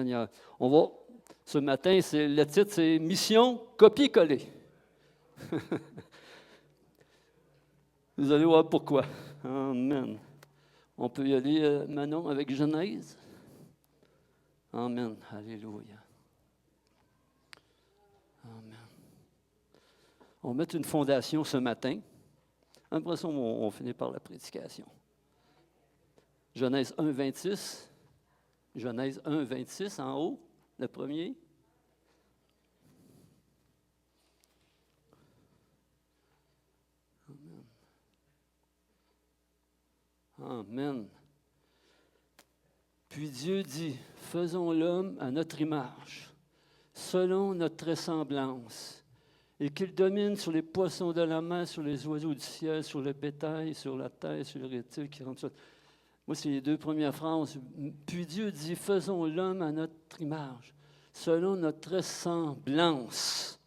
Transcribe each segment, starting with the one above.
Seigneur. Ce matin, le titre, c'est « Mission copier-coller ». Vous allez voir pourquoi. Amen. On peut y aller, Manon, avec Genèse. Amen. Alléluia. Amen. On va mettre une fondation ce matin. Après ça, on finit par la prédication. Genèse 1, 26. Genèse 1, 26 en haut, le premier. Amen. Puis Dieu dit, faisons l'homme à notre image, selon notre ressemblance, et qu'il domine sur les poissons de la mer, sur les oiseaux du ciel, sur le bétail, sur la terre, sur les reptiles qui rentrent. Moi, c'est les deux premières phrases. Puis Dieu dit, faisons l'homme à notre image, selon notre ressemblance.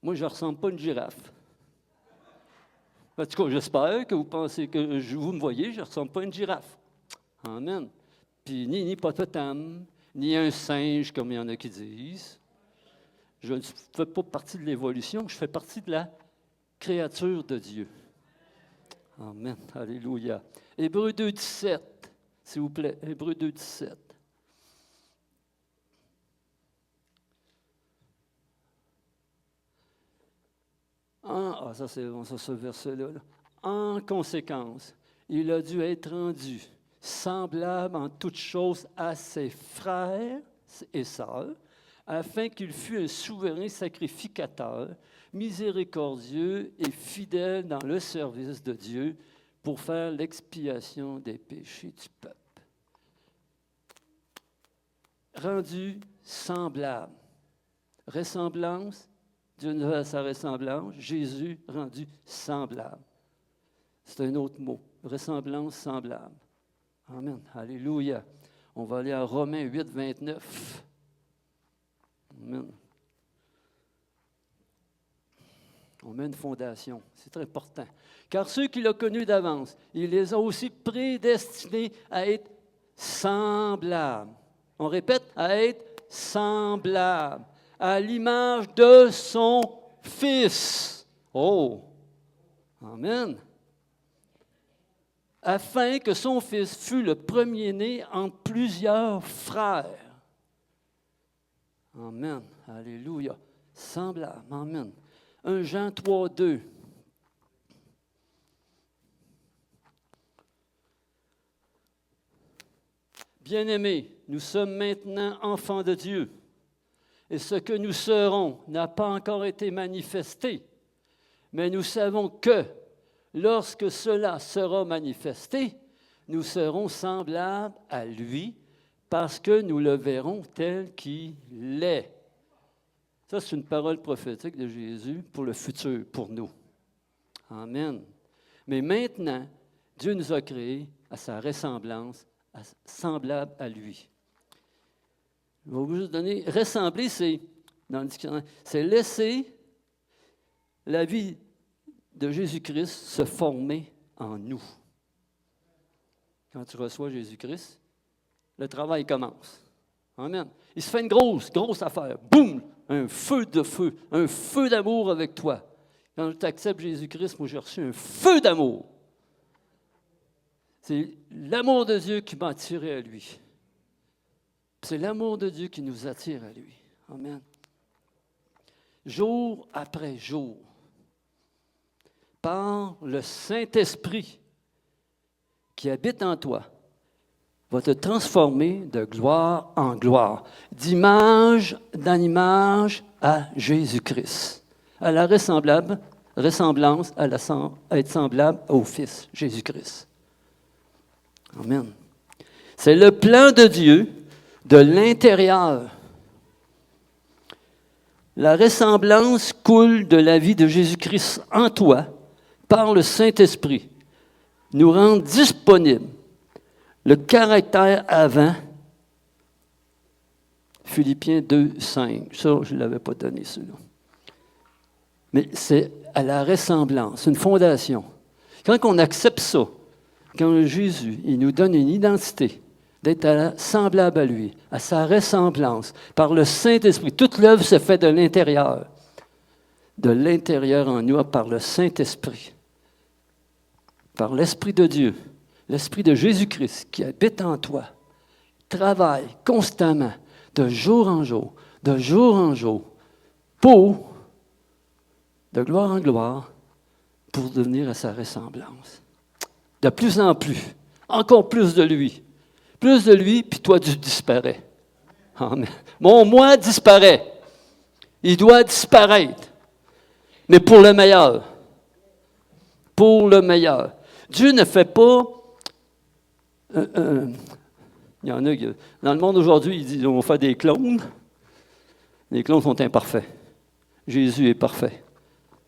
Moi, je ne ressemble pas à une girafe. En tout cas, j'espère que vous pensez que vous me voyez, je ne ressemble pas à une girafe. Amen. Puis ni hippopotame, ni un singe, comme il y en a qui disent. Je ne fais pas partie de l'évolution, je fais partie de la créature de Dieu. Amen. Alléluia. Hébreux 2, 17, s'il vous plaît. Hébreux 2, 17. Ça c'est bon, ça, ce verset-là. En conséquence, il a dû être rendu semblable en toutes choses à ses frères et sœurs, afin qu'il fût un souverain sacrificateur, miséricordieux et fidèle dans le service de Dieu pour faire l'expiation des péchés du peuple. Rendu semblable. Ressemblance, Dieu nous a sa ressemblance. Jésus rendu semblable. C'est un autre mot. Ressemblance semblable. Amen. Alléluia. On va aller à Romains 8, 29. Amen. On met une fondation. C'est très important. Car ceux qu'il a connus d'avance, il les a aussi prédestinés à être semblables. On répète, à être semblables. À l'image de son Fils. Oh! Amen. Afin que son Fils fût le premier-né entre plusieurs frères. Amen. Alléluia. Semblable. Amen. 1 Jean 3, 2. Bien-aimés, nous sommes maintenant enfants de Dieu. Et ce que nous serons n'a pas encore été manifesté. Mais nous savons que, lorsque cela sera manifesté, nous serons semblables à lui, parce que nous le verrons tel qu'il est. Ça, c'est une parole prophétique de Jésus pour le futur, pour nous. Amen. Mais maintenant, Dieu nous a créés à sa ressemblance, semblable à lui. Je vais vous juste donner, ressembler, c'est, dans le dictionnaire, c'est laisser la vie de Jésus-Christ se former en nous. Quand tu reçois Jésus-Christ, le travail commence. Amen. Il se fait une grosse affaire. Boum! Un feu d'amour avec toi. Quand tu acceptes Jésus-Christ, moi j'ai reçu un feu d'amour. C'est l'amour de Dieu qui m'a attiré à lui. C'est l'amour de Dieu qui nous attire à lui. Amen. Jour après jour, par le Saint-Esprit qui habite en toi, va te transformer de gloire en gloire, d'image en image à Jésus-Christ, à la ressemblance, à être semblable au Fils, Jésus-Christ. Amen. C'est le plan de Dieu de l'intérieur. La ressemblance coule de la vie de Jésus-Christ en toi, par le Saint-Esprit, nous rend disponibles le caractère avant, Philippiens 2, 5. Ça, je ne l'avais pas donné, celui-là. Mais c'est à la ressemblance, une fondation. Quand on accepte ça, quand Jésus il nous donne une identité d'être semblable à lui, à sa ressemblance, par le Saint-Esprit. Toute l'œuvre se fait de l'intérieur en nous, par le Saint-Esprit, par l'Esprit de Dieu, l'Esprit de Jésus-Christ qui habite en toi, travaille constamment, de jour en jour, pour, de gloire en gloire, pour devenir à sa ressemblance. De plus en plus, encore plus de lui, puis toi, tu disparais. Amen. Mon moi disparaît. Il doit disparaître. Mais pour le meilleur. Pour le meilleur. Dieu ne fait pas... il y en a qui... Dans le monde aujourd'hui, ils disent on fait des clones. Les clones sont imparfaits. Jésus est parfait.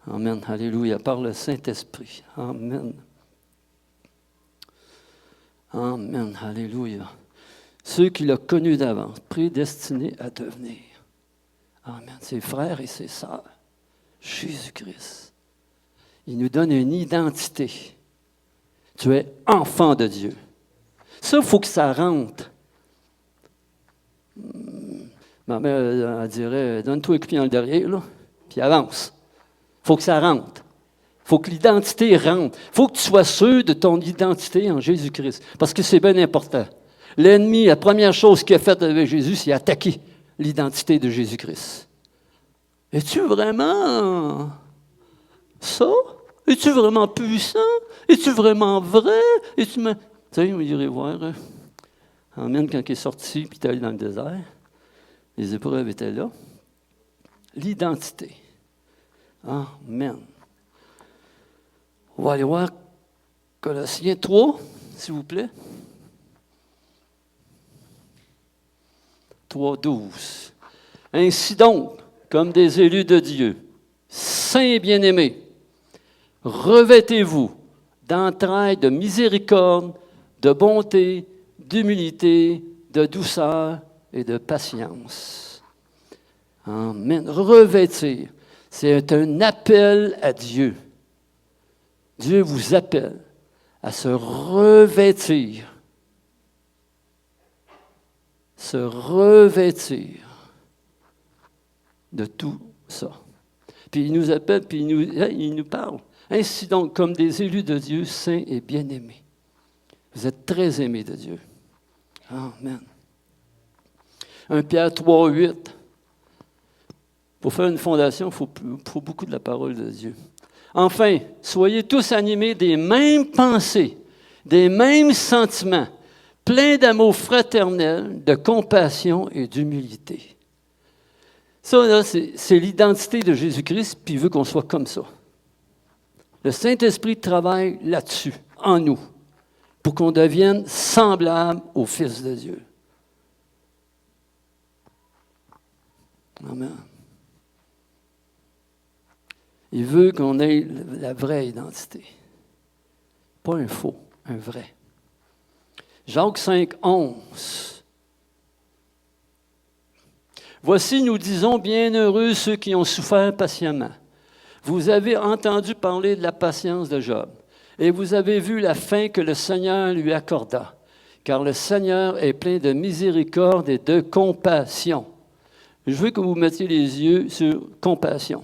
Amen. Alléluia. Par le Saint-Esprit. Amen. Amen. Alléluia. Ceux qu'il a connus d'avance, prédestinés à devenir. Amen. Ses frères et ses sœurs. Jésus-Christ. Il nous donne une identité. Tu es enfant de Dieu. Ça, il faut que ça rentre. Ma mère, elle dirait, donne-toi un coup dans le derrière, là, puis avance. Il faut que ça rentre. Il faut que l'identité rentre. Il faut que tu sois sûr de ton identité en Jésus-Christ. Parce que c'est bien important. L'ennemi, la première chose qu'il a faite avec Jésus, c'est attaquer l'identité de Jésus-Christ. Es-tu vraiment ça? Es-tu vraiment puissant? Es-tu vraiment vrai? Tu sais, on irait voir. Amen, quand il est sorti, puis il est allé dans le désert. Les épreuves étaient là. L'identité. Amen. On va aller voir Colossiens 3, s'il vous plaît. 3:12. Ainsi donc, comme des élus de Dieu, saints et bien-aimés, revêtez-vous d'entrailles de miséricorde, de bonté, d'humilité, de douceur et de patience. Amen. Revêtir, c'est un appel à Dieu. Dieu vous appelle à se revêtir. Se revêtir de tout ça. Puis il nous appelle, puis il nous parle. Ainsi donc, comme des élus de Dieu, saints et bien-aimés. Vous êtes très aimés de Dieu. Amen. 1 Pierre 3:8. Pour faire une fondation, il faut beaucoup de la parole de Dieu. Enfin, soyez tous animés des mêmes pensées, des mêmes sentiments, pleins d'amour fraternel, de compassion et d'humilité. Ça, là, c'est l'identité de Jésus-Christ, puis il veut qu'on soit comme ça. Le Saint-Esprit travaille là-dessus, en nous, pour qu'on devienne semblable au Fils de Dieu. Amen. Il veut qu'on ait la vraie identité. Pas un faux, un vrai. Jacques 5:11. Voici, nous disons, bienheureux ceux qui ont souffert patiemment. Vous avez entendu parler de la patience de Job, et vous avez vu la fin que le Seigneur lui accorda, car le Seigneur est plein de miséricorde et de compassion. Je veux que vous mettiez les yeux sur compassion.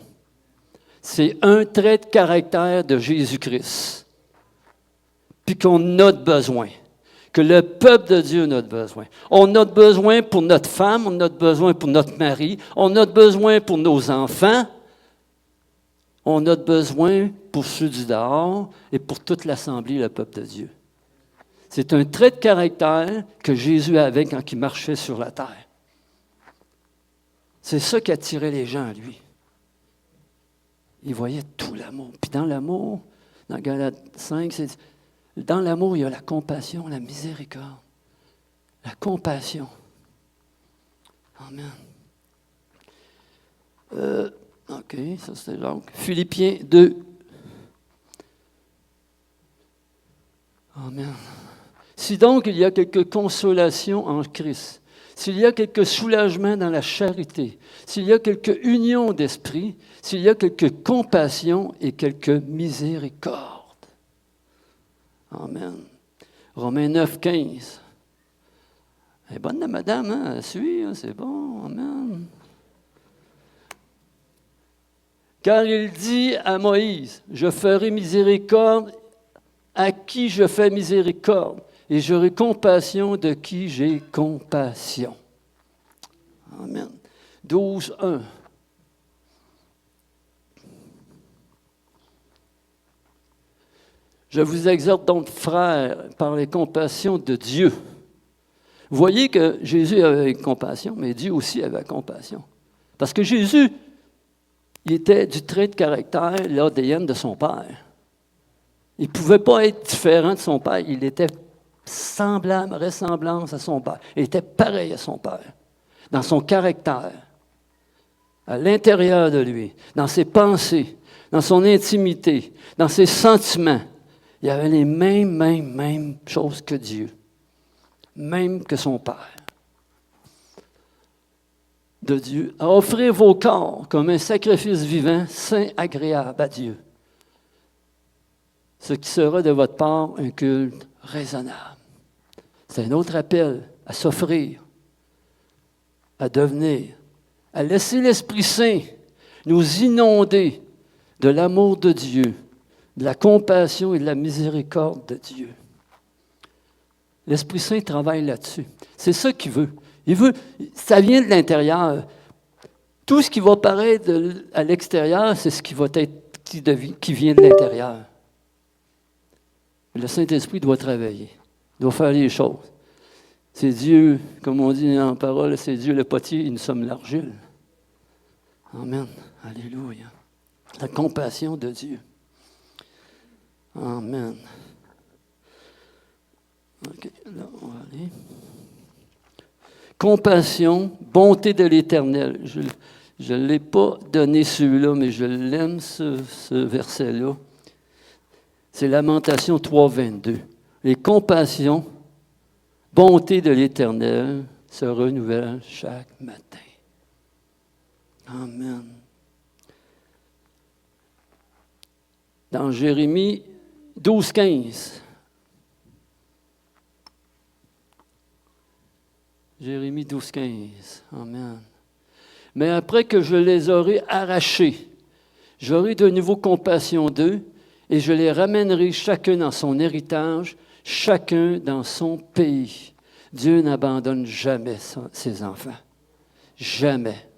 C'est un trait de caractère de Jésus-Christ. Puis qu'on a besoin. Que le peuple de Dieu a besoin. On a besoin pour notre femme, on a besoin pour notre mari, on a besoin pour nos enfants, on a besoin pour ceux du dehors et pour toute l'assemblée, le peuple de Dieu. C'est un trait de caractère que Jésus avait quand il marchait sur la terre. C'est ça qui attirait les gens à lui. Il voyait tout l'amour. Puis dans l'amour, dans Galates 5, dans l'amour, il y a la compassion, la miséricorde. La compassion. Amen. OK, ça c'est Jacques. Philippiens 2. Amen. Si donc il y a quelque consolation en Christ, s'il y a quelque soulagement dans la charité, s'il y a quelque union d'esprit, s'il y a quelque compassion et quelque miséricorde. Amen. Romains 9:15. Elle est bonne, la madame, hein? Elle suit, hein? C'est bon, amen. Car il dit à Moïse, je ferai miséricorde à qui je fais miséricorde, et j'aurai compassion de qui j'ai compassion. Amen. 12, 1. Je vous exhorte donc, frères, par les compassions de Dieu. Vous voyez que Jésus avait compassion, mais Dieu aussi avait compassion. Parce que Jésus, il était du trait de caractère, l'ADN de son Père. Il ne pouvait pas être différent de son Père. Il était semblable, ressemblance à son Père. Il était pareil à son Père, dans son caractère, à l'intérieur de lui, dans ses pensées, dans son intimité, dans ses sentiments. Il y avait les mêmes choses que Dieu, même que son Père. De Dieu, à offrir vos corps comme un sacrifice vivant, saint, agréable à Dieu. Ce qui sera de votre part un culte raisonnable. C'est un autre appel à s'offrir, à devenir, à laisser l'Esprit Saint nous inonder de l'amour de Dieu, de la compassion et de la miséricorde de Dieu. L'Esprit Saint travaille là-dessus. C'est ça qu'il veut. Il veut, ça vient de l'intérieur. Tout ce qui va paraître à l'extérieur, c'est ce qui va être, qui vient de l'intérieur. Le Saint-Esprit doit travailler, doit faire les choses. C'est Dieu, comme on dit en parole, c'est Dieu le potier et nous sommes l'argile. Amen. Alléluia. La compassion de Dieu. Amen. OK, là, on va aller. Compassion, bonté de l'Éternel. Je ne l'ai pas donné celui-là, mais je l'aime, ce verset-là. C'est Lamentation 3, 22. Les compassions, bonté de l'Éternel se renouvellent chaque matin. Amen. Dans Jérémie 12, 15. Jérémie 12, 15. Amen. Mais après que je les aurai arrachés, j'aurai de nouveau compassion d'eux, et je les ramènerai chacun dans son héritage, chacun dans son pays. Dieu n'abandonne jamais ses enfants. Jamais.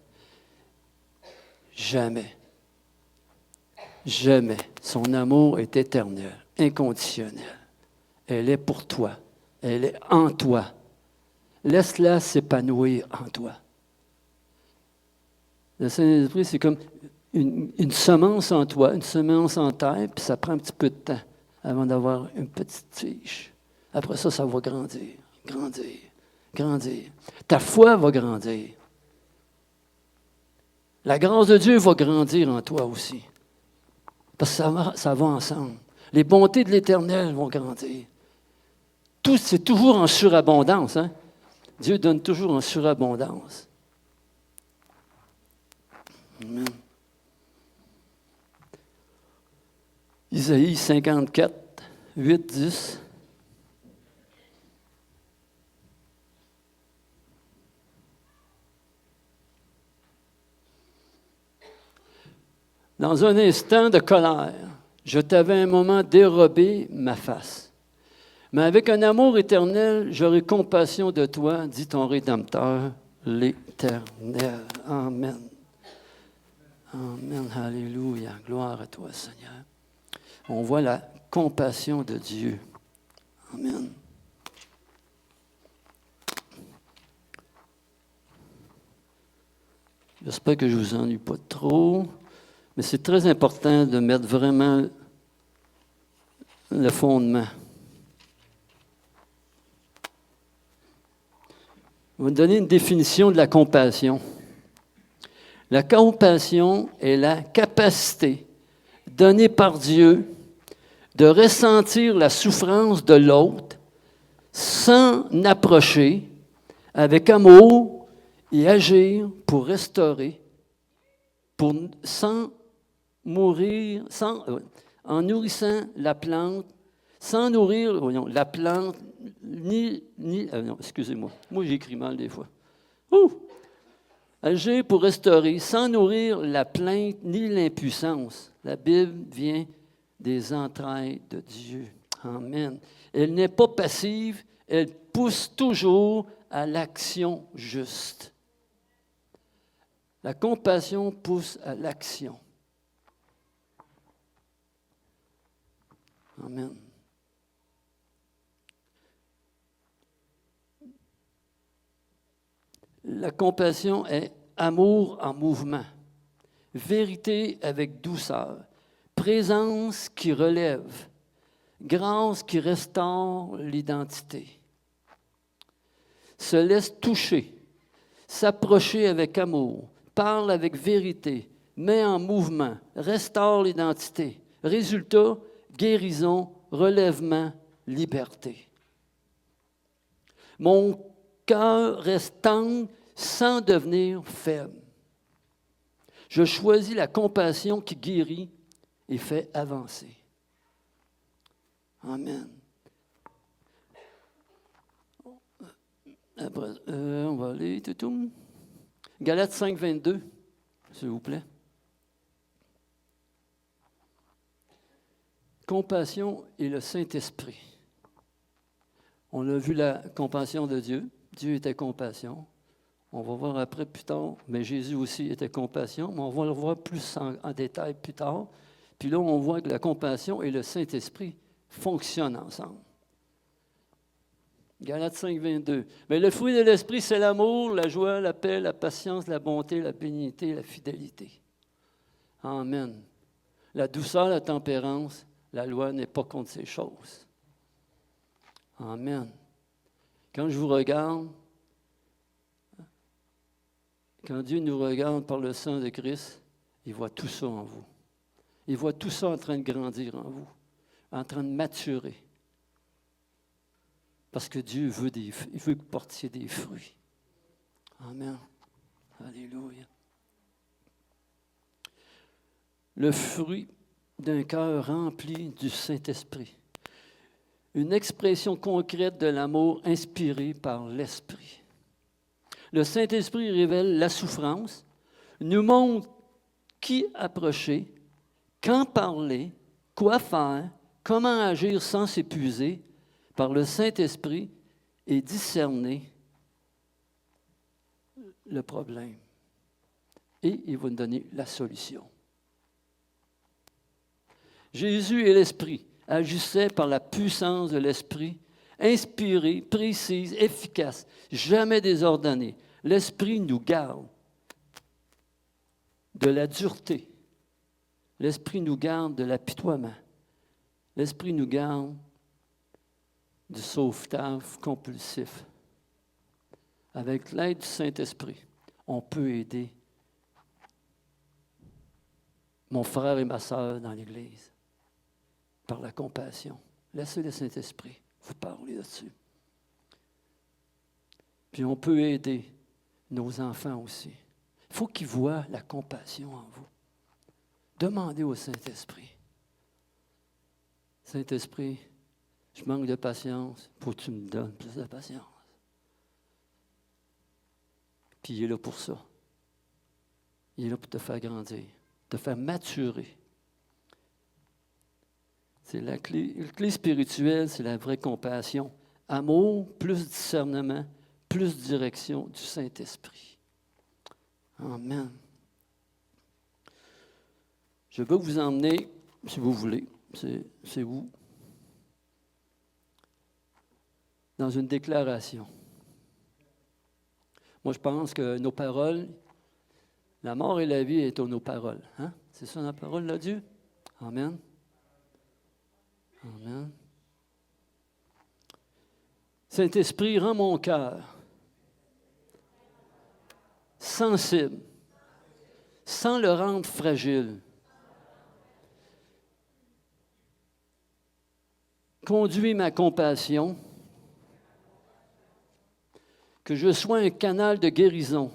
Jamais. Jamais. Son amour est éternel, inconditionnel. Elle est pour toi. Elle est en toi. Laisse-la s'épanouir en toi. Le Saint-Esprit, c'est comme une semence en toi, une semence en terre, puis ça prend un petit peu de temps avant d'avoir une petite tige. Après ça, ça va grandir, grandir, grandir. Ta foi va grandir. La grâce de Dieu va grandir en toi aussi. Parce que ça va ensemble. Les bontés de l'Éternel vont grandir. Tout, c'est toujours en surabondance. Hein? Dieu donne toujours en surabondance. Amen. Isaïe 54, 8, 10. Dans un instant de colère, je t'avais un moment dérobé ma face. Mais avec un amour éternel, j'aurai compassion de toi, dit ton Rédempteur, l'Éternel. Amen. Amen. Alléluia. Gloire à toi, Seigneur. On voit la compassion de Dieu. Amen. J'espère que je ne vous ennuie pas trop, mais c'est très important de mettre vraiment le fondement. Je vais vous donner une définition de la compassion. La compassion est la capacité donnée par Dieu de ressentir la souffrance de l'autre sans approcher, avec amour et agir pour restaurer, sans mourir, en nourrissant la plante, Sans nourrir, voyons, la plante, non, excusez-moi, moi j'écris mal des fois. Agir pour restaurer, sans nourrir la plainte ni l'impuissance. La Bible vient des entrailles de Dieu. Amen. Elle n'est pas passive, elle pousse toujours à l'action juste. La compassion pousse à l'action. Amen. La compassion est amour en mouvement, vérité avec douceur, présence qui relève, grâce qui restaure l'identité. Se laisse toucher, s'approcher avec amour, parle avec vérité, met en mouvement, restaure l'identité. Résultat, guérison, relèvement, liberté. Mon cœur reste tendre sans devenir faible. Je choisis la compassion qui guérit et fait avancer. Amen. Après, on va aller, toutoum. Galates 5, 22, s'il vous plaît. Compassion et le Saint-Esprit. On a vu la compassion de Dieu. Dieu était compassion. On va voir après plus tard, mais Jésus aussi était compassion, mais on va le voir plus en détail plus tard. Puis là, on voit que la compassion et le Saint-Esprit fonctionnent ensemble. Galates 5, 22. Mais le fruit de l'Esprit, c'est l'amour, la joie, la paix, la patience, la bonté, la bénignité, la fidélité. Amen. La douceur, la tempérance, la loi n'est pas contre ces choses. Amen. Quand je vous regarde, quand Dieu nous regarde par le sang de Christ, il voit tout ça en vous. Il voit tout ça en train de grandir en vous, en train de maturer. Parce que Dieu veut que vous portiez des fruits. Amen. Alléluia. Le fruit d'un cœur rempli du Saint-Esprit. Une expression concrète de l'amour inspiré par l'Esprit. Le Saint-Esprit révèle la souffrance, nous montre qui approcher, quand parler, quoi faire, comment agir sans s'épuiser par le Saint-Esprit et discerner le problème. Et il va nous donner la solution. Jésus et l'Esprit agissaient par la puissance de l'Esprit, inspiré, précise, efficace, jamais désordonné. L'Esprit nous garde de la dureté. L'Esprit nous garde de l'apitoiement. L'Esprit nous garde du sauvetage compulsif. Avec l'aide du Saint-Esprit, on peut aider mon frère et ma sœur dans l'Église par la compassion. Laissez le Saint-Esprit vous parler là-dessus. Puis on peut aider nos enfants aussi. Il faut qu'ils voient la compassion en vous. Demandez au Saint-Esprit. Saint-Esprit, je manque de patience, faut que tu me donnes plus de patience. Puis il est là pour ça. Il est là pour te faire grandir, te faire maturer. C'est la clé spirituelle, c'est la vraie compassion. Amour, plus discernement, plus direction du Saint-Esprit. Amen. Je veux vous emmener, si vous voulez, c'est où? Dans une déclaration. Moi, je pense que nos paroles, la mort et la vie est dans nos paroles. Hein? C'est ça la parole de Dieu? Amen. Amen. Saint-Esprit, rends mon cœur sensible, sans le rendre fragile. Conduis ma compassion, que je sois un canal de guérison,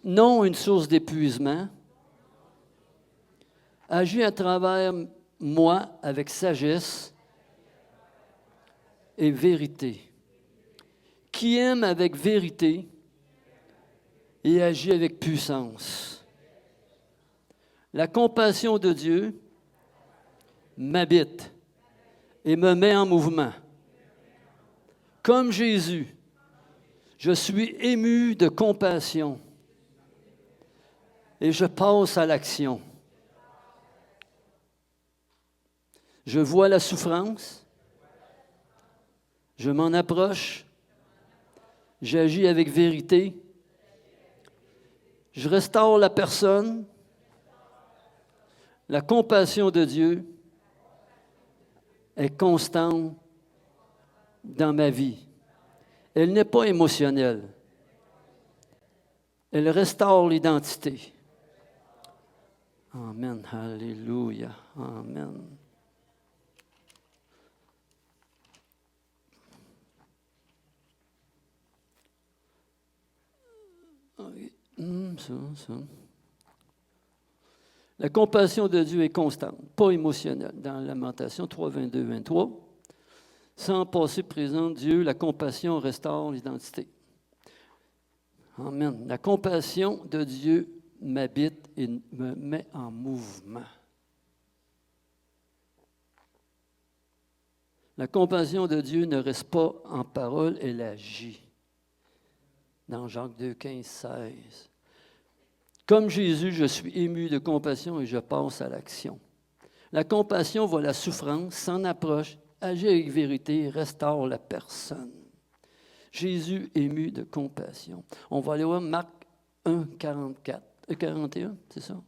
non une source d'épuisement, Agis à travers moi avec sagesse et vérité. Qui aime avec vérité et agit avec puissance. La compassion de Dieu m'habite et me met en mouvement. Comme Jésus, je suis ému de compassion et je passe à l'action. Je vois la souffrance, je m'en approche, j'agis avec vérité, je restaure la personne, la compassion de Dieu est constante dans ma vie. Elle n'est pas émotionnelle. Elle restaure l'identité. Amen. Alléluia. Amen. Ça. La compassion de Dieu est constante, pas émotionnelle. Dans Lamentation 3, 22, 23, sans passé présent, Dieu, la compassion restaure l'identité. Amen. La compassion de Dieu m'habite et me met en mouvement. La compassion de Dieu ne reste pas en parole, elle agit. Dans Jacques 2, 15, 16. Comme Jésus, je suis ému de compassion et je passe à l'action. La compassion voit la souffrance, s'en approche, agit avec vérité et restaure la personne. Jésus ému de compassion. On va aller voir Marc 1, 44. 41, c'est ça?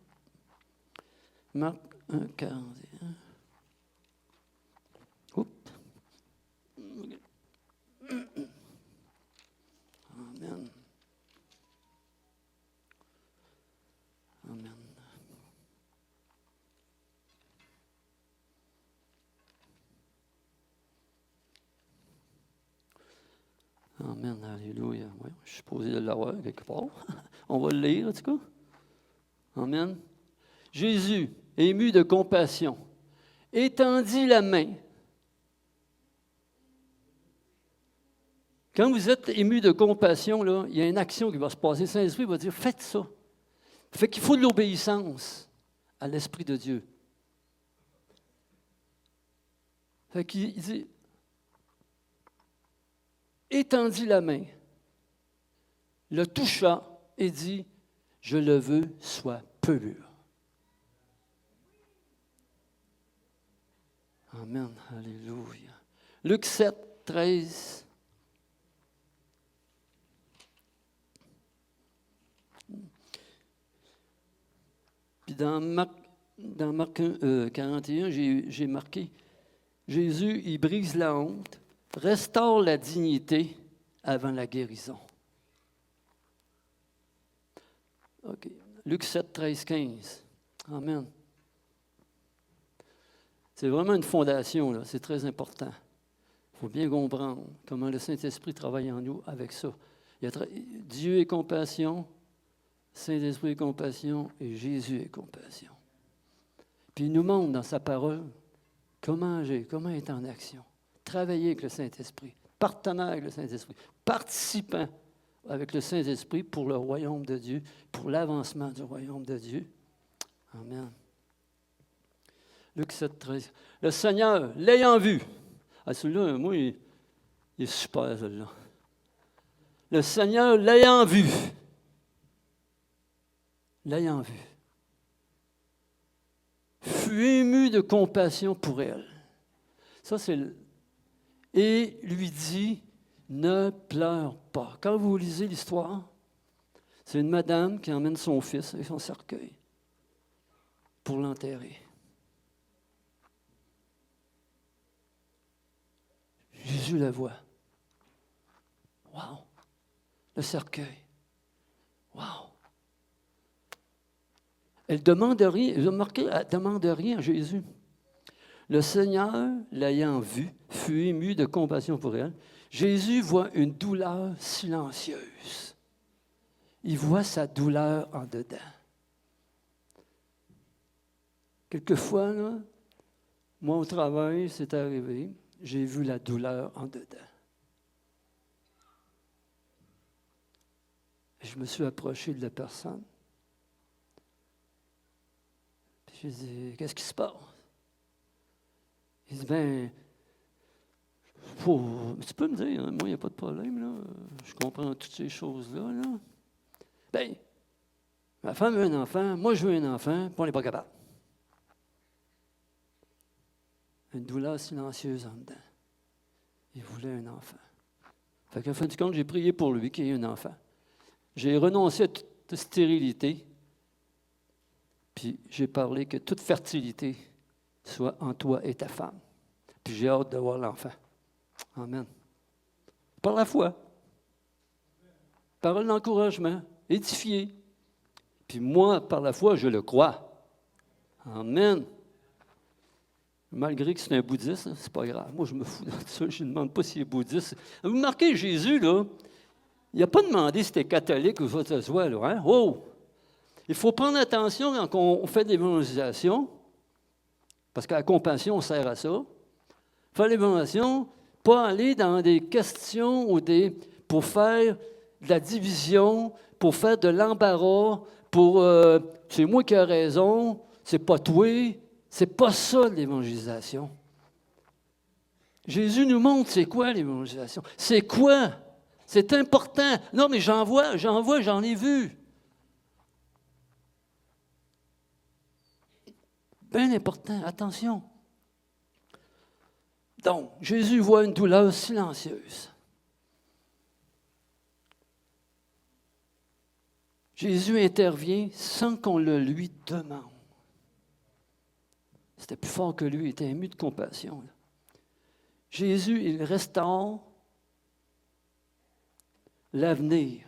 Marc 1, 41. Oups. Amen. Amen. Amen. Alléluia. Oui, je suis supposé de l'avoir quelque part. On va le lire, en tout cas. Amen. Jésus, ému de compassion, étendit la main. Quand vous êtes ému de compassion, là, il y a une action qui va se passer. Le Saint-Esprit va dire, faites ça. Fait qu'il faut de l'obéissance à l'Esprit de Dieu. Fait qu'il dit, étendit la main, le toucha et dit, je le veux, sois pur. Amen. Alléluia. Luc 7, 13. Puis dans Marc 41, j'ai marqué, Jésus, il brise la honte, restaure la dignité avant la guérison. OK. Luc 7, 13, 15. Amen. C'est vraiment une fondation, là. C'est très important. Il faut bien comprendre comment le Saint-Esprit travaille en nous avec ça. Dieu est compassion, Saint-Esprit est compassion et Jésus est compassion. Puis il nous montre dans sa parole comment agir, comment être en action. Travailler avec le Saint-Esprit, partenaire avec le Saint-Esprit, participant avec le Saint-Esprit pour le royaume de Dieu, pour l'avancement du royaume de Dieu. Amen. Luc 7, 13. Le Seigneur, l'ayant vu, celui-là, moi, il est super, celui-là. Le Seigneur, l'ayant vu, fut ému de compassion pour elle. Ça, c'est et lui dit, ne pleure pas. Quand vous lisez l'histoire, c'est une madame qui emmène son fils avec son cercueil pour l'enterrer. Jésus la voit. Wow! Le cercueil. Wow! Elle demande rien. Vous remarquez, elle ne demande rien à Jésus. Le Seigneur, l'ayant vue, fut ému de compassion pour elle. Jésus voit une douleur silencieuse. Il voit sa douleur en dedans. Quelquefois, là, moi au travail, c'est arrivé, j'ai vu la douleur en dedans. Je me suis approché de la personne. Puis j'ai dit, qu'est-ce qui se passe? Il dit, tu peux me dire, hein, moi, il n'y a pas de problème, là. Je comprends toutes ces choses-là, là. Ma femme veut un enfant, moi je veux un enfant, puis on n'est pas capable. Une douleur silencieuse en dedans. Il voulait un enfant. Fait qu'en fin de compte, j'ai prié pour lui qu'il ait un enfant. J'ai renoncé à toute stérilité, puis j'ai parlé que toute fertilité soit en toi et ta femme. Puis j'ai hâte de voir l'enfant. Amen. Par la foi. Parole d'encouragement, édifié. Puis moi, par la foi, je le crois. Amen. Malgré que c'est un bouddhiste, hein, c'est pas grave. Moi, je me fous de ça. Je ne demande pas s'il est bouddhiste. Vous remarquez, Jésus, là, il n'a pas demandé si c'était catholique ou quoi que ce soit, là. Hein? Oh! Il faut prendre attention quand on fait de l'évangélisation, parce que la compassion sert à ça. Faire l'évangélisation, pas aller dans des questions pour faire de la division, pour faire de l'embarras, pour c'est moi qui ai raison, c'est pas toi. C'est pas ça l'évangélisation. Jésus nous montre c'est quoi l'évangélisation. C'est quoi? C'est important. Non, mais j'en ai vu. Bien important, attention. Donc, Jésus voit une douleur silencieuse. Jésus intervient sans qu'on le lui demande. C'était plus fort que lui, il était ému de compassion. Là. Jésus, il restaure l'avenir.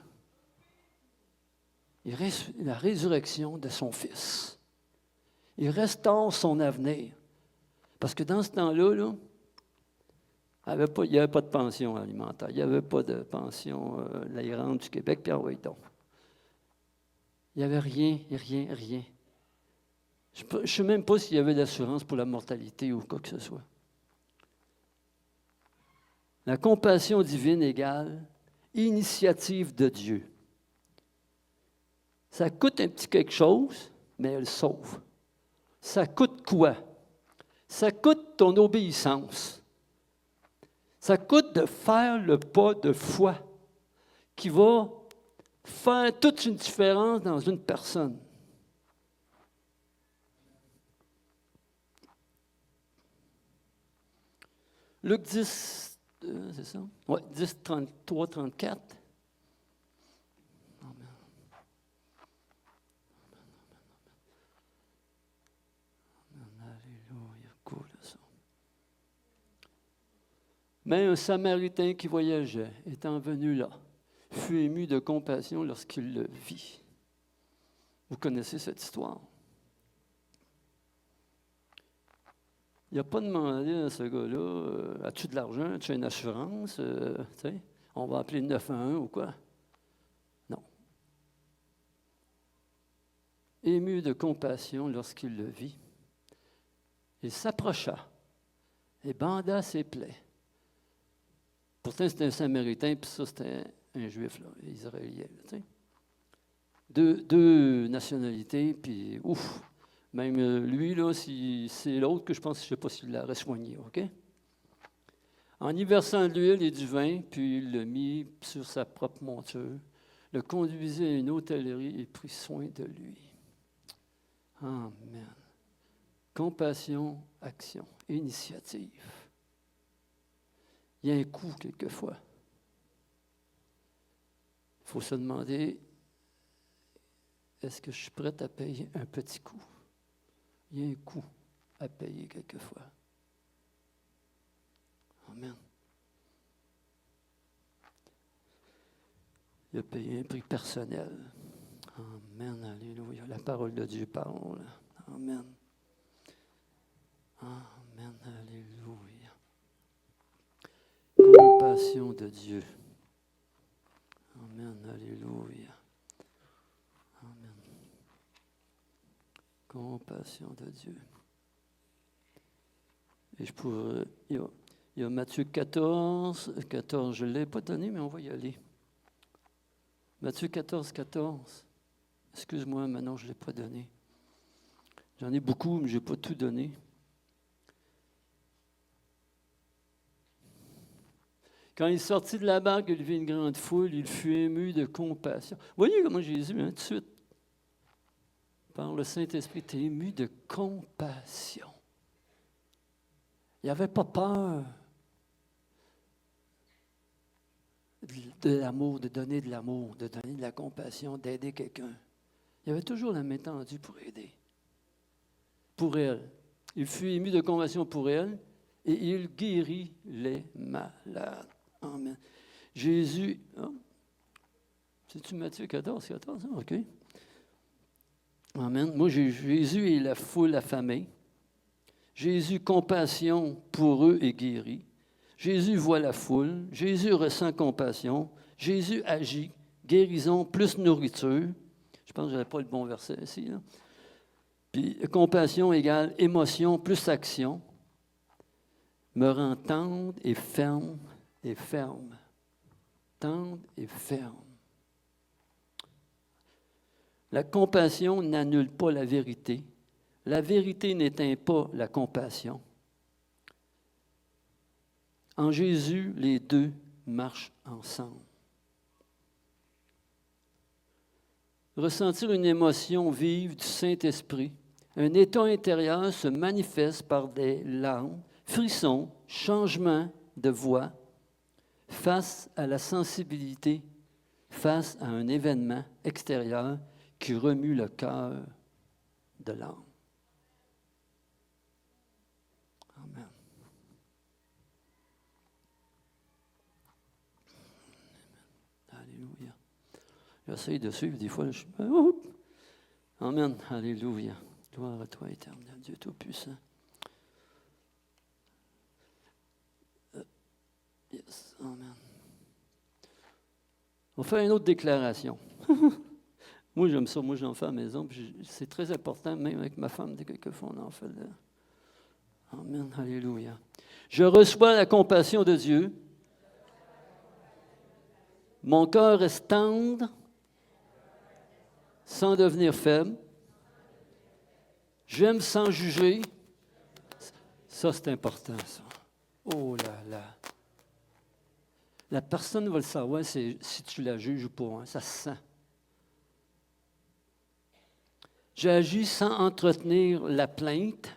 La résurrection de son Fils. Il restaure son avenir. Parce que dans ce temps-là, là, il n'y avait pas de pension alimentaire. Il n'y avait pas de pension la Rente du Québec, puis envoyez donc. Il n'y avait rien. Je ne sais même pas s'il y avait d'assurance pour la mortalité ou quoi que ce soit. La compassion divine égale initiative de Dieu. Ça coûte un petit quelque chose, mais elle sauve. Ça coûte quoi? Ça coûte ton obéissance. Ça coûte de faire le pas de foi qui va faire toute une différence dans une personne. Luc 10, c'est ça? Oui, 10, 33, 34. Amen. Alléluia, cool ça. Mais un Samaritain qui voyageait, étant venu là, fut ému de compassion lorsqu'il le vit. Vous connaissez cette histoire. Il n'a pas demandé à ce gars-là, as-tu de l'argent, as-tu une assurance, on va appeler le 911 ou quoi? Non. Ému de compassion lorsqu'il le vit, il s'approcha et banda ses plaies. Pourtant, c'était un Samaritain, puis ça, c'était un Juif, là, Israélien. Deux nationalités, puis ouf! Même lui, là, si c'est l'autre que je pense, je ne sais pas s'il l'aurait soigné, OK? En y versant de l'huile et du vin, puis il le mit sur sa propre monture, le conduisit à une hôtellerie et prit soin de lui. Amen. Compassion, action, initiative. Il y a un coût quelquefois. Il faut se demander, est-ce que je suis prêt à payer un petit coût? Il y a un coût à payer quelquefois. Amen. Il a payé un prix personnel. Amen, alléluia. La parole de Dieu parle. Amen. Amen, alléluia. Compassion de Dieu. Amen, alléluia. Amen. Compassion de Dieu. Et je pourrais... Il y a Matthieu 14. 14, je ne l'ai pas donné, mais on va y aller. Matthieu 14, 14. Excuse-moi, maintenant, je ne l'ai pas donné. J'en ai beaucoup, mais je n'ai pas tout donné. Quand il sortit de la barque, il vit une grande foule, il fut ému de compassion. Vous voyez comment Jésus, tout de suite, par le Saint-Esprit, était ému de compassion. Il n'avait pas peur de l'amour, de donner de l'amour, de donner de la compassion, d'aider quelqu'un. Il avait toujours la main tendue pour aider. Pour elle. Il fut ému de compassion pour elle et il guérit les malades. Amen. Jésus, c'est-tu Matthieu 14, 14? OK. Amen. Moi, Jésus et la foule affamée. Jésus, compassion pour eux et guérit. Jésus voit la foule. Jésus ressent compassion. Jésus agit. Guérison plus nourriture. Je pense que je n'avais pas le bon verset ici. Là. Puis, compassion égale émotion plus action. Me rend tendre et ferme et ferme. Tendre et ferme. La compassion n'annule pas la vérité. La vérité n'éteint pas la compassion. En Jésus, les deux marchent ensemble. Ressentir une émotion vive du Saint-Esprit, un état intérieur se manifeste par des larmes, frissons, changements de voix, face à la sensibilité, face à un événement extérieur qui remue le cœur de l'âme. Amen. Alléluia. J'essaie de suivre, des fois, je... Amen. Alléluia. Gloire à toi, éternel Dieu Tout-Puissant. Yes. Amen. On fait une autre déclaration. Moi, j'aime ça. Moi, j'en fais à la maison. C'est très important, même avec ma femme, dès quelquefois, on en fait là. Amen. Alléluia. Je reçois la compassion de Dieu. Mon cœur reste tendre, sans devenir faible. J'aime sans juger. Ça, c'est important, ça. Oh là là. La personne va le savoir si tu la juges ou pas. Hein, ça se sent. J'agis sans entretenir la plainte.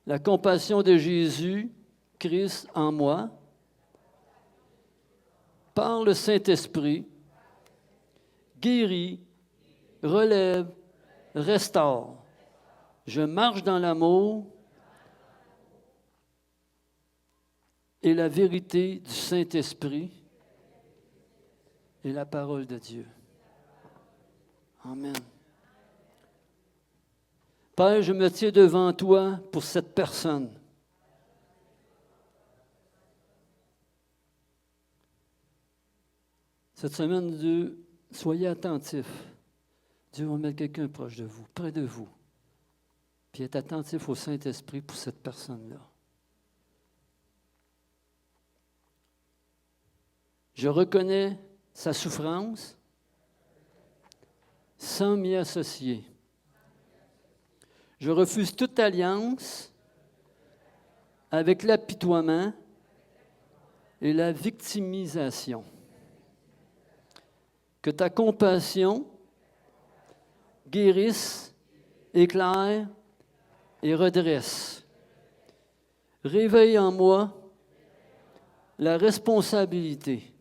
La compassion de Jésus, Christ en moi, par le Saint-Esprit, guérit, relève, restaure. Je marche dans l'amour et la vérité du Saint-Esprit et la parole de Dieu. Amen. Père, je me tiens devant toi pour cette personne. Cette semaine, Dieu, soyez attentifs. Dieu va mettre quelqu'un proche de vous, près de vous. Puis être attentif au Saint-Esprit pour cette personne-là. Je reconnais sa souffrance sans m'y associer. Je refuse toute alliance avec l'apitoiement et la victimisation. Que ta compassion guérisse, éclaire et redresse. Réveille en moi la responsabilité.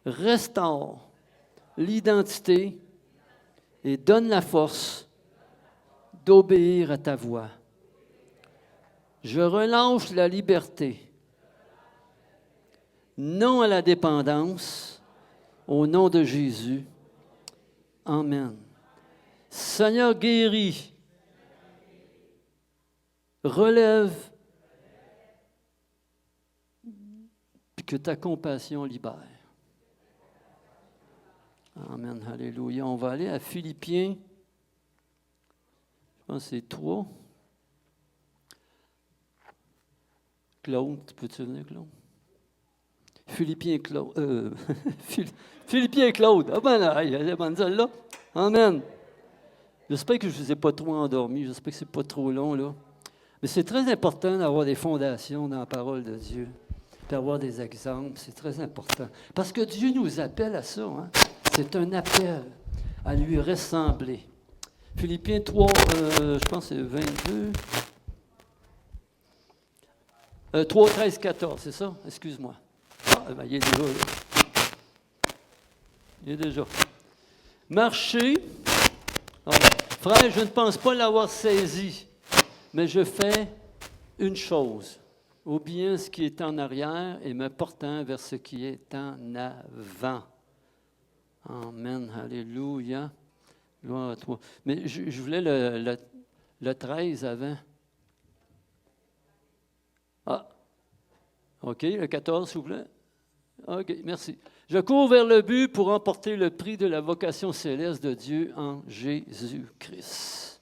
Restaure l'identité et donne la force d'obéir à ta voix. Je relâche la liberté, non à la dépendance, au nom de Jésus. Amen. Seigneur, guéris, relève, puis que ta compassion libère. Amen, alléluia. On va aller à Philippiens, je pense que c'est 3. Claude, peux-tu venir, Claude? Philippiens Claude. Philippiens Claude. Ah ben là, il est bonne celle-là. Amen. J'espère que je ne vous ai pas trop endormi. J'espère que ce n'est pas trop long, là. Mais c'est très important d'avoir des fondations dans la parole de Dieu. D'avoir des exemples, c'est très important. Parce que Dieu nous appelle à ça. Hein? C'est un appel à lui ressembler. Philippiens 3, je pense que c'est 22. 3, 13, 14, c'est ça? Excuse-moi. Ah, ben, il est déjà là. Il est déjà. Marcher. Ah, frère, je ne pense pas l'avoir saisi, mais je fais une chose, oubliant ce qui est en arrière et me portant vers ce qui est en avant. Amen, alléluia. Gloire à toi. Mais je voulais le 13 avant. Ah, OK, le 14, s'il vous plaît. OK, merci. Je cours vers le but pour remporter le prix de la vocation céleste de Dieu en Jésus-Christ.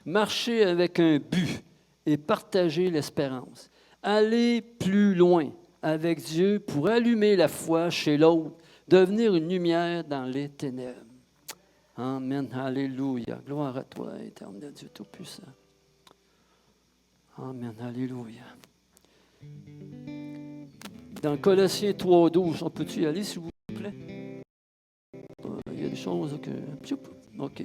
Marcher avec un but et partager l'espérance. Aller plus loin avec Dieu pour allumer la foi chez l'autre, devenir une lumière dans les ténèbres. Amen, alléluia. Gloire à toi, éternel Dieu Tout-Puissant. Amen, alléluia. Dans Colossiens 3,12, on peut-tu y aller, s'il vous plaît? Il y a des choses que... OK.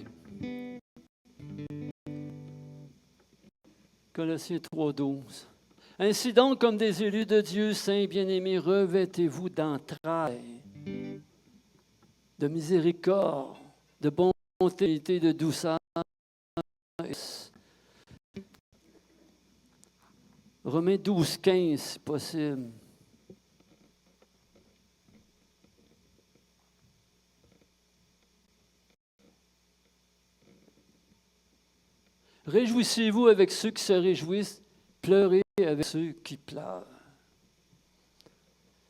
Colossiens 3,12. Ainsi donc, comme des élus de Dieu, saints bien-aimés, revêtez-vous d'entrailles, de miséricorde, de bonté, de douceur. Romains 12, 15, si possible. Réjouissez-vous avec ceux qui se réjouissent, pleurez avec ceux qui pleurent.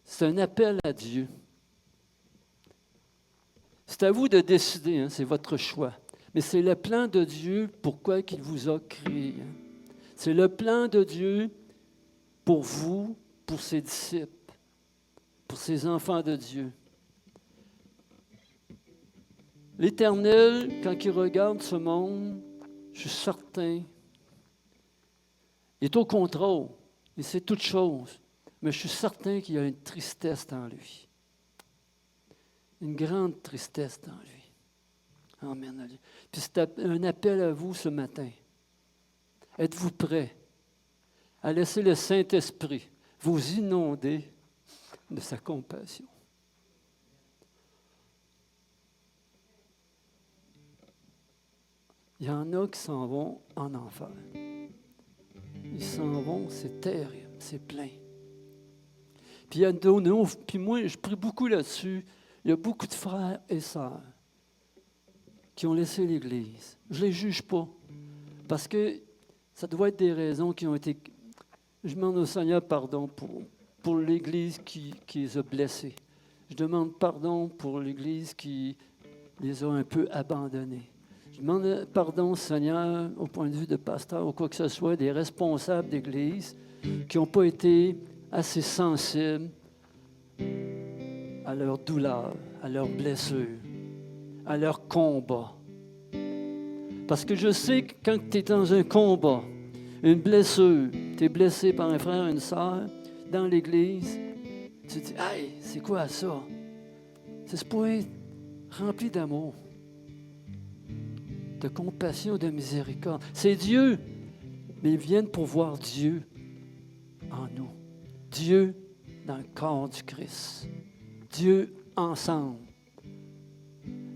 C'est un appel à Dieu. C'est à vous de décider, hein, c'est votre choix. Mais c'est le plan de Dieu pourquoi il vous a créé. Hein. C'est le plan de Dieu pour vous, pour ses disciples, pour ses enfants de Dieu. L'Éternel, quand il regarde ce monde, je suis certain, il est au contrôle, il sait toutes choses, mais je suis certain qu'il y a une tristesse en lui. Une grande tristesse en lui. Amen. Puis c'est un appel à vous ce matin. Êtes-vous prêts à laisser le Saint-Esprit vous inonder de sa compassion? Il y en a qui s'en vont en enfer. Ils s'en vont, c'est terrible, c'est plein. Puis il y a d'autres, puis moi, je prie beaucoup là-dessus. Il y a beaucoup de frères et sœurs qui ont laissé l'Église. Je ne les juge pas, parce que ça doit être des raisons qui ont été... Je demande au Seigneur pardon pour l'Église qui les a blessés. Je demande pardon pour l'Église qui les a un peu abandonnés. Je demande pardon, Seigneur, au point de vue de pasteur ou quoi que ce soit, des responsables d'Église qui n'ont pas été assez sensibles à leurs douleurs, à leurs blessures, à leurs combats. Parce que je sais que quand tu es dans un combat, une blessure, tu es blessé par un frère, une sœur, dans l'Église, tu te dis, « Hey, c'est quoi ça? » C'est ce point rempli d'amour, de compassion, de miséricorde. C'est Dieu, mais ils viennent pour voir Dieu en nous. Dieu dans le corps du Christ. Dieu ensemble.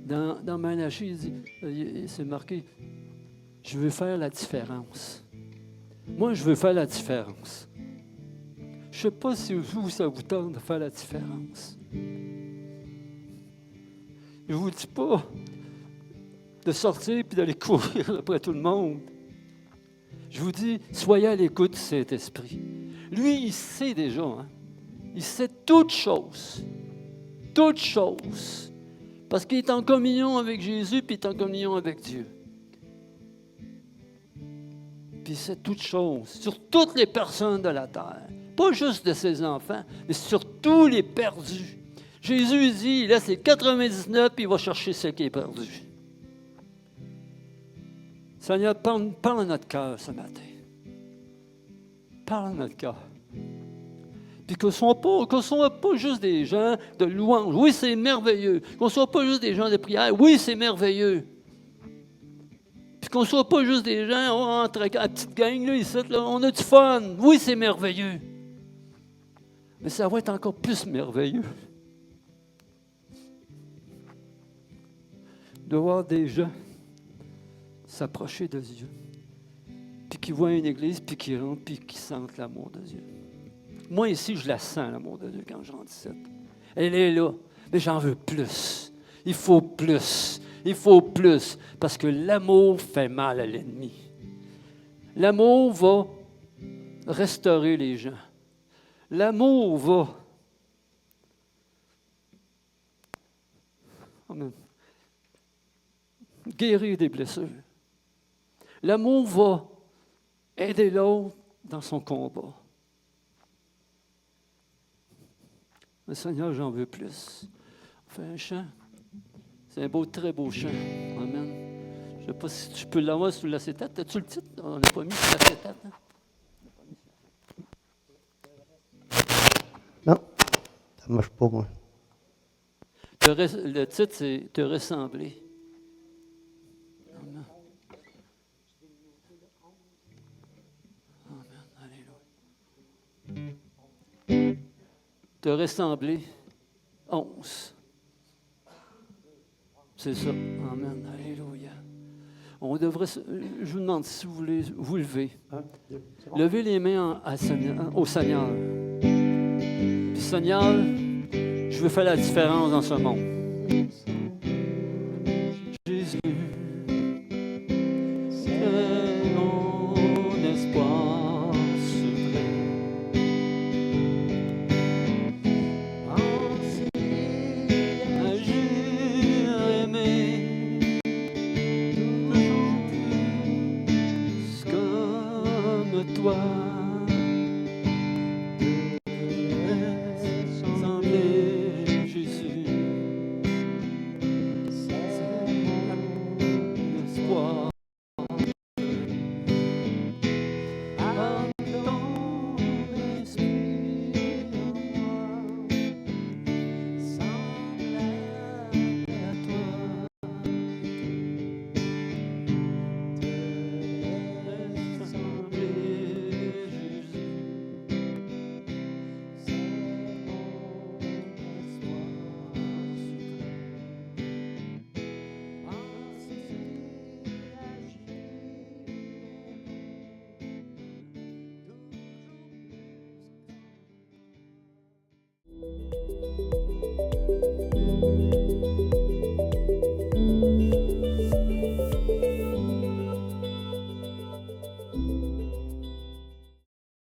Dans Malachie, il dit, c'est marqué, je veux faire la différence. Moi, je veux faire la différence. Je ne sais pas si vous, ça vous tente de faire la différence. Je ne vous dis pas de sortir et d'aller courir après tout le monde. Je vous dis, soyez à l'écoute de cet esprit. Lui, il sait déjà. Hein? Il sait toutes choses. Toutes choses. Parce qu'il est en communion avec Jésus, puis il est en communion avec Dieu. Puis c'est toute chose, sur toutes les personnes de la terre. Pas juste de ses enfants, mais sur tous les perdus. Jésus dit, il laisse les 99, puis il va chercher celle qui est perdue. Seigneur, parle à notre cœur ce matin. Parle à notre cœur. Puis qu'on ne soit pas juste des gens de louange. Oui, c'est merveilleux. Qu'on ne soit pas juste des gens de prière. Oui, c'est merveilleux. Puis qu'on ne soit pas juste des gens, entre la petite gang, là, ici, là, on a du fun. Oui, c'est merveilleux. Mais ça va être encore plus merveilleux de voir des gens s'approcher de Dieu, puis qui voient une église, puis qui rentrent, puis qui sentent l'amour de Dieu. Moi, ici, je la sens, l'amour de Dieu, quand je rentre ici. Elle est là, mais j'en veux plus. Il faut plus. Il faut plus, parce que l'amour fait mal à l'ennemi. L'amour va restaurer les gens. L'amour va... Amen. Guérir des blessures. L'amour va aider l'autre dans son combat. Mais Seigneur, j'en veux plus. On fait un chant. C'est un beau, très beau chant. Amen. Je ne sais pas si tu peux l'avoir sous l'acétate. As-tu le titre? On n'a pas mis sur l'acétate. Hein? Non, ça ne marche pas, moi. Le titre, c'est « Te ressembler ». Amen. Amen. Alléluia. Te ressembler. 11. C'est ça. Amen. Alléluia. On devrait, je vous demande si vous voulez vous lever. Levez les mains au Seigneur. Puis Seigneur, je veux faire la différence dans ce monde.